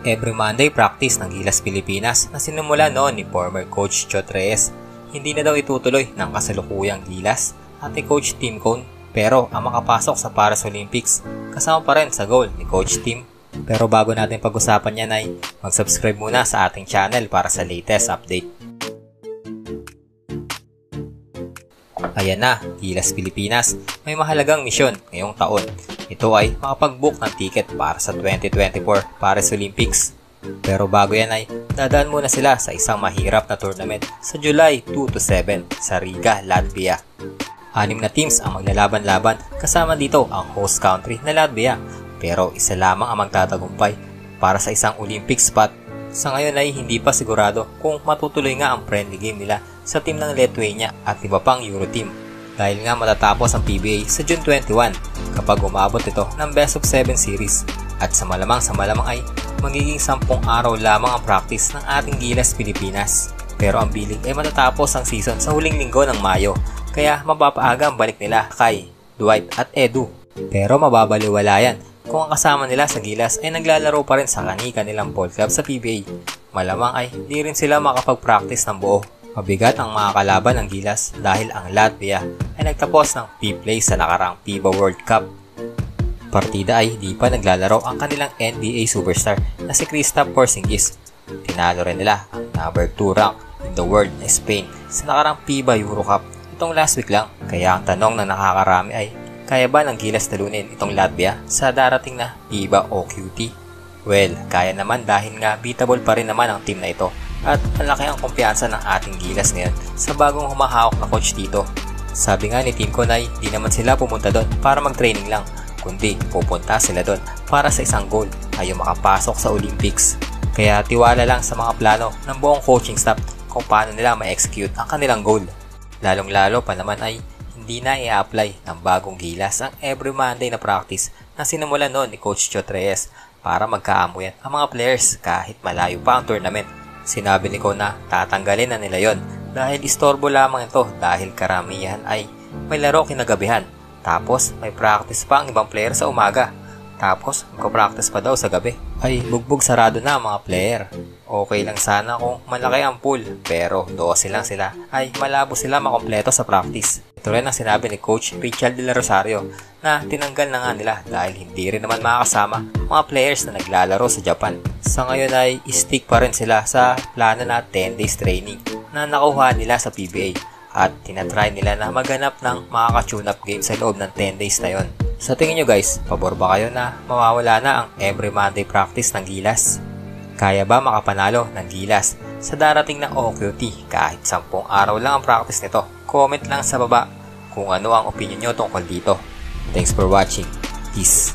Every Monday practice ng Gilas Pilipinas na sinimula noon ni former coach Chot Reyes, hindi na daw itutuloy ng kasalukuyang Gilas at ni Coach Tim Cone, pero ang makapasok sa Paris Olympics kasama pa rin sa goal ni Coach Tim. Pero bago natin pag-usapan yan ay mag-subscribe muna sa ating channel para sa latest update. Ayan na, Gilas Pilipinas may mahalagang misyon ngayong taon. Ito ay makapag-book ng ticket para sa 2024 Paris Olympics. Pero bago yan ay dadaan muna sila sa isang mahirap na tournament sa July 2 to 7 sa Riga, Latvia. 6 na teams ang maglalaban-laban, kasama dito ang host country na Latvia. Pero isa lamang ang magtatagumpay para sa isang Olympic spot. Sa ngayon ay hindi pa sigurado kung matutuloy nga ang friendly game nila sa team ng Lithuania at iba pang Euro team. Dahil nga matatapos ang PBA sa June 21 kapag umabot ito ng Best of 7 series. At sa malamang ay magiging 10 araw lamang ang practice ng ating Gilas Pilipinas. Pero ang bilig ay matatapos ang season sa huling linggo ng Mayo, kaya mapapaaga ang balik nila kay Dwight at Edu. Pero mababaliwala yan kung ang kasama nila sa Gilas ay naglalaro pa rin sa kanilang ball club sa PBA. Malamang ay di rin sila makapag-practice ng buo. Mabigat ang mga kalaban ng Gilas dahil ang Latvia ay nagtapos ng P-play sa nakarang FIBA World Cup. Partida ay di pa naglalaro ang kanilang NBA superstar na si Kristaps Porzingis. Tinalo rin nila ang number 2 rank in the world na Spain sa nakarang FIBA Euro Cup itong last week lang. Kaya ang tanong na nakakarami ay, kaya ba ng Gilas talunin itong Latvia sa darating na FIBA OQT? Well, kaya naman dahil nga beatable pa rin naman ang team na ito at malaki ang kumpiyansa ng ating Gilas ngayon sa bagong humahawak na coach dito. Sabi nga ni Tim Cone ay di naman sila pumunta doon para mag-training lang, kundi pupunta sila doon para sa isang goal ay yung makapasok sa Olympics. Kaya tiwala lang sa mga plano ng buong coaching staff kung paano nila ma-execute ang kanilang goal. Lalong-lalo pa naman ay hindi na i-apply ng bagong Gilas ang every Monday na practice na sinimula noon ni Coach Chot Reyes para magkaamuyan ang mga players kahit malayo pa ang tournament. Sinabi ni Cone na tatanggalin na nila yon dahil istorbo lamang ito dahil karamihan ay may laro kinagabihan. Tapos may practice pa ang ibang player sa umaga. Tapos magpa-practice pa daw sa gabi. Ay bugbog sarado na ang mga player. Okay lang sana kung malaki ang pool, pero 12 lang sila ay malabo sila makompleto sa practice. Ito rin ang sinabi ni Coach Richard De La Rosario na tinanggal na nga nila dahil hindi rin naman makakasama mga players na naglalaro sa Japan. Sa ngayon ay stick pa rin sila sa plano na 10 days training na nakuha nila sa PBA at tinatry nila na maghanap ng makaka-tune up game sa loob ng 10 days na yon. Sa tingin nyo guys, pabor ba kayo na mawawala na ang every Monday practice ng Gilas? Kaya ba makapanalo ng Gilas sa darating na OQT kahit 10 araw lang ang practice nito? Comment lang sa baba kung ano ang opinion nyo tungkol dito. Thanks for watching. Peace.